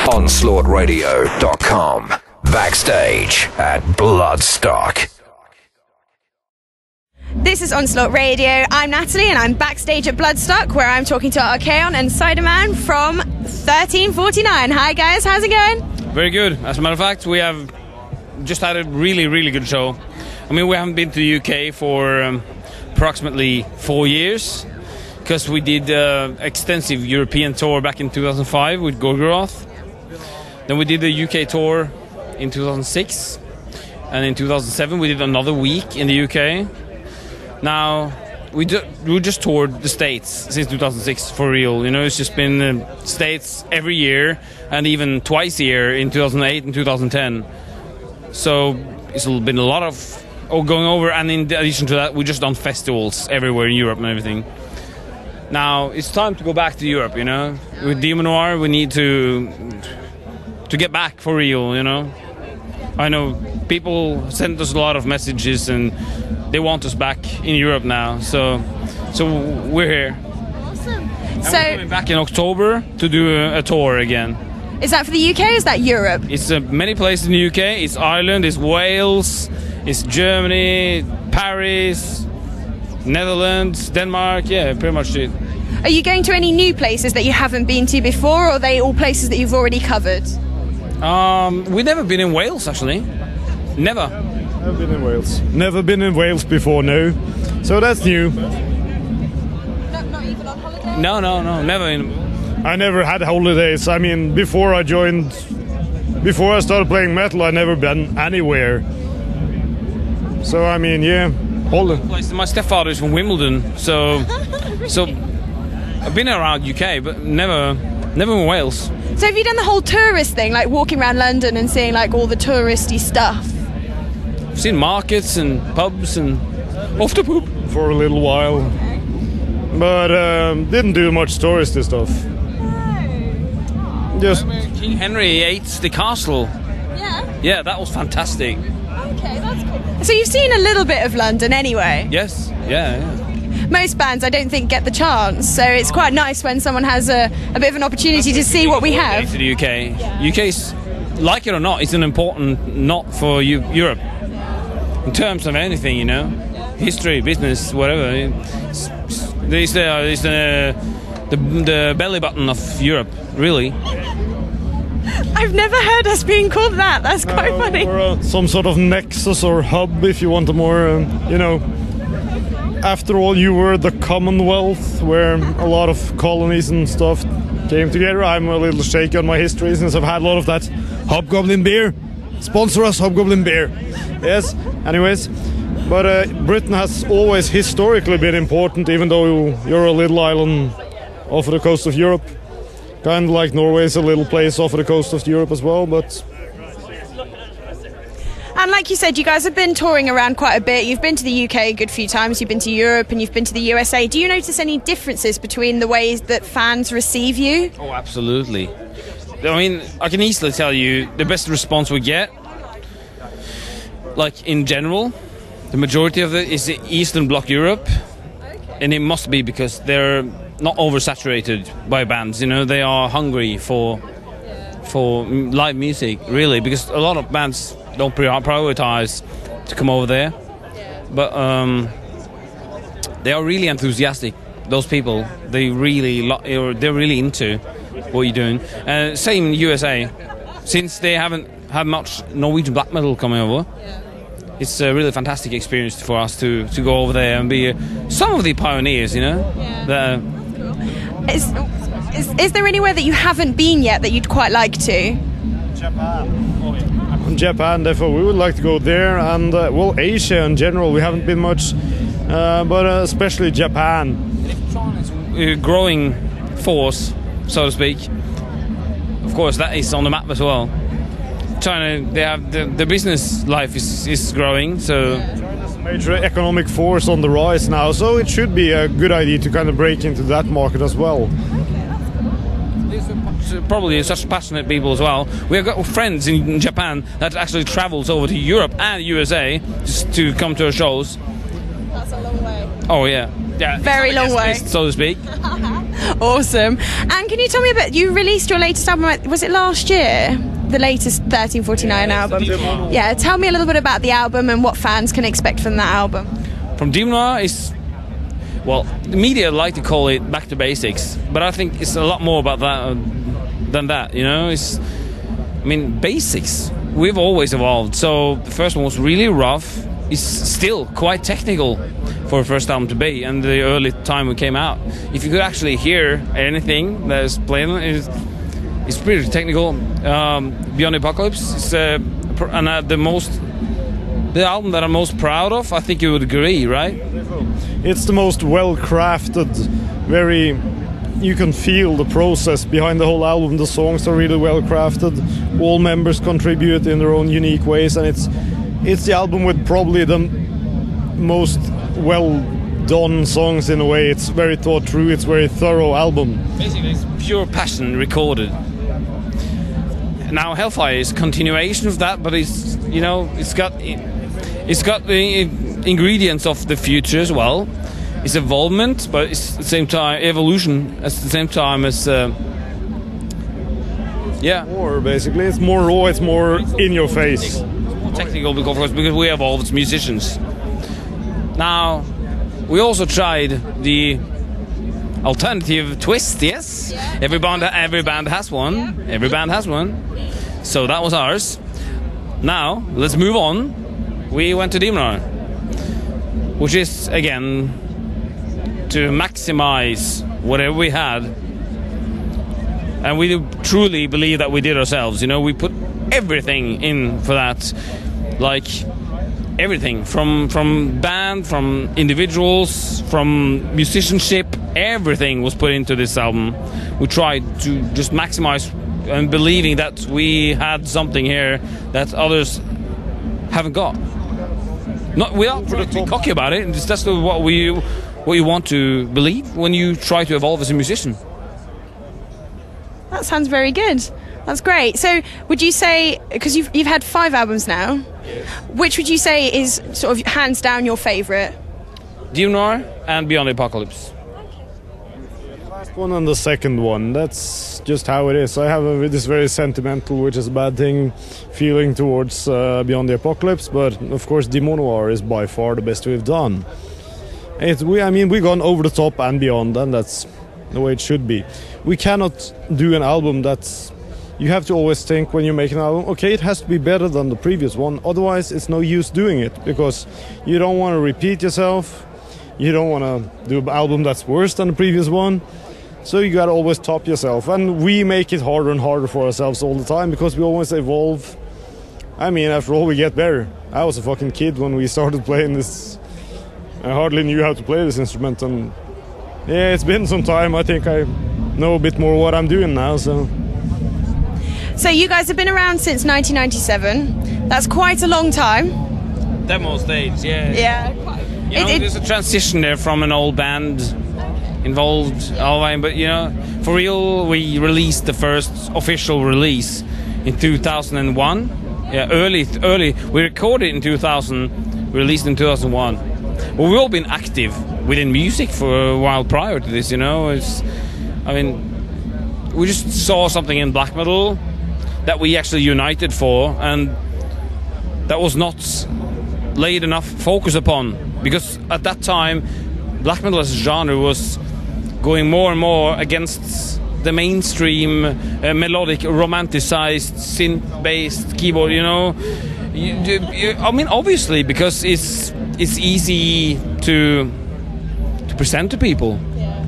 OnslaughtRadio.com. Backstage at Bloodstock. This is Onslaught Radio. I'm Natalie and I'm backstage at Bloodstock where I'm talking to Archaon and Ciderman from 1349. Hi guys, how's it going? Very good. As a matter of fact, we have just had a really good show. I mean, we haven't been to the UK for approximately 4 years because we did extensive European tour back in 2005 with Gorgoroth. Then we did the UK tour in 2006, and in 2007 we did another week in the UK. Now we just toured the States since 2006 for real. You know, it's just been States every year, and even twice a year in 2008 and 2010. So it's been a lot of going over, and in addition to that, we just done festivals everywhere in Europe and everything. Now it's time to go back to Europe. You know, with Demon Noir, we need to get back for real. You know, I know people sent us a lot of messages and they want us back in Europe now, so we're here. Awesome. And we're coming back in October to do a tour again. Is that for the UK or is that Europe? It's many places in the UK. It's Ireland, it's Wales, it's Germany, Paris, Netherlands, Denmark, yeah, pretty much it. Are you going to any new places that you haven't been to before, or are they all places that you've already covered? We've never been in Wales, actually. Never. Never been in Wales. Never been in Wales before, no. So that's new. Not even on holiday? No, never in. I never had holidays. I mean, before I started playing metal, I never been anywhere. So I mean, yeah, My stepfather is from Wimbledon, so I've been around UK, but never in Wales. So have you done the whole tourist thing, like walking around London and seeing like all the touristy stuff? I've seen markets and pubs and off the poop for a little while, but didn't do much touristy stuff. No. Just King Henry VIII, the castle. Yeah. Yeah, that was fantastic. Okay, that's cool. So you've seen a little bit of London anyway? Yes, yeah. Most bands, I don't think, get the chance, so it's quite nice when someone has a bit of an opportunity to see what we have. To the UK. UK's, like it or not, it's an important knot for Europe. In terms of anything, you know, history, business, whatever. It's the belly button of Europe, really. I've never heard us being called that. That's quite funny. Or some sort of nexus or hub, if you want a more, you know. After all, you were the Commonwealth, where a lot of colonies and stuff came together. I'm a little shaky on my history since I've had a lot of that Hobgoblin beer. Sponsor us, Hobgoblin beer. Yes, anyways. But Britain has always historically been important, even though you're a little island off of the coast of Europe. Kind of like Norway is a little place off of the coast of Europe as well, but... And like you said, you guys have been touring around quite a bit. You've been to the UK a good few times, you've been to Europe and you've been to the USA. Do you notice any differences between the ways that fans receive you? Oh, absolutely. I mean, I can easily tell you the best response we get, like in general, the majority of it is the Eastern Bloc Europe. And it must be because they're not oversaturated by bands, you know, they are hungry for live music, really, because a lot of bands don't prioritize to come over there, but they are really enthusiastic. Those people, they're really into what you're doing. Same in USA, since they haven't had much Norwegian black metal coming over. It's a really fantastic experience for us to go over there and be some of the pioneers, you know. Yeah. Is there anywhere that you haven't been yet that you'd quite like to? Japan, therefore we would like to go there, and well, Asia in general we haven't been much, but especially Japan. China's a growing force, so to speak. Of course, that is on the map as well. China, they have the business life is growing, so China's a major economic force on the rise now, so it should be a good idea to kind of break into that market as well. Probably such passionate people as well. We have got friends in Japan that actually travels over to Europe and USA just to come to our shows. That's a long way. Oh yeah, Very long way, so to speak. Awesome. And can you tell me a bit, you released your latest album, was it last year? The latest 1349 album. Yeah, tell me a little bit about the album and what fans can expect from that album. From Demon Noir is, well, the media like to call it back to basics, but I think it's a lot more about that than that, you know? Basics. We've always evolved. So the first one was really rough. It's still quite technical for a first album to be, and the early time we came out. If you could actually hear anything that is playing, it's pretty technical. Beyond the Apocalypse is the album that I'm most proud of. I think you would agree, right? It's the most well-crafted, you can feel the process behind the whole album. The songs are really well-crafted. All members contribute in their own unique ways, and it's the album with probably the most well-done songs in a way. It's very thought through, it's very thorough album. Basically, it's pure passion recorded. Now Hellfire is a continuation of that, but it's got the ingredients of the future as well. It's involvement, but it's at the same time evolution. At the same time as more basically. It's more raw. It's more in your face. More technical because we evolved as musicians. Now we also tried the alternative twist. Yes, yeah. Every band has one. Yeah. Every band has one. So that was ours. Now let's move on. We went to Demon Noir, which is again to maximize whatever we had, and we truly believe that we did ourselves. You know, we put everything in for that, like everything from band, from individuals, from musicianship. Everything was put into this album. We tried to just maximize and believing that we had something here that others haven't got. Not without being cocky about it. That's what you want to believe when you try to evolve as a musician. That sounds very good. That's great. So would you say, because you've had 5 albums now, yes, which would you say is sort of hands down your favourite? Demon Noir and Beyond the Apocalypse. The last one and the second one, that's just how it is. I have this very sentimental, which is a bad thing, feeling towards Beyond the Apocalypse, but of course Demon Noir is by far the best we've done. We've gone over the top and beyond, and that's the way it should be. We cannot do an album that's... You have to always think when you make an album, okay, it has to be better than the previous one, otherwise it's no use doing it, because you don't want to repeat yourself, you don't want to do an album that's worse than the previous one, so you got to always top yourself, and we make it harder and harder for ourselves all the time, because we always evolve. After all, we get better. I was a fucking kid when we started playing this. I hardly knew how to play this instrument, and yeah, it's been some time. I think I know a bit more what I'm doing now, so... So you guys have been around since 1997. That's quite a long time. Demo stage, yeah. Yeah. There's a transition there from an old band involved, but for real, we released the first official release in 2001. Yeah, early. We recorded in 2000, released in 2001. Well, we've all been active within music for a while prior to this, we just saw something in black metal that we actually united for, and that was not laid enough focus upon, because at that time black metal as a genre was going more and more against the mainstream melodic, romanticized, synth-based keyboard. Obviously, because it's easy to present to people. Yeah.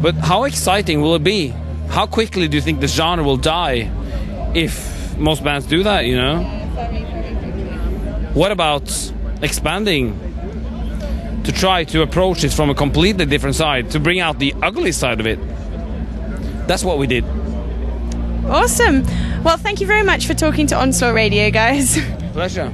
But how exciting will it be? How quickly do you think the genre will die if most bands do that, What about expanding to try to approach it from a completely different side, to bring out the ugly side of it? That's what we did. Awesome. Well, thank you very much for talking to Onslaught Radio, guys. Pleasure.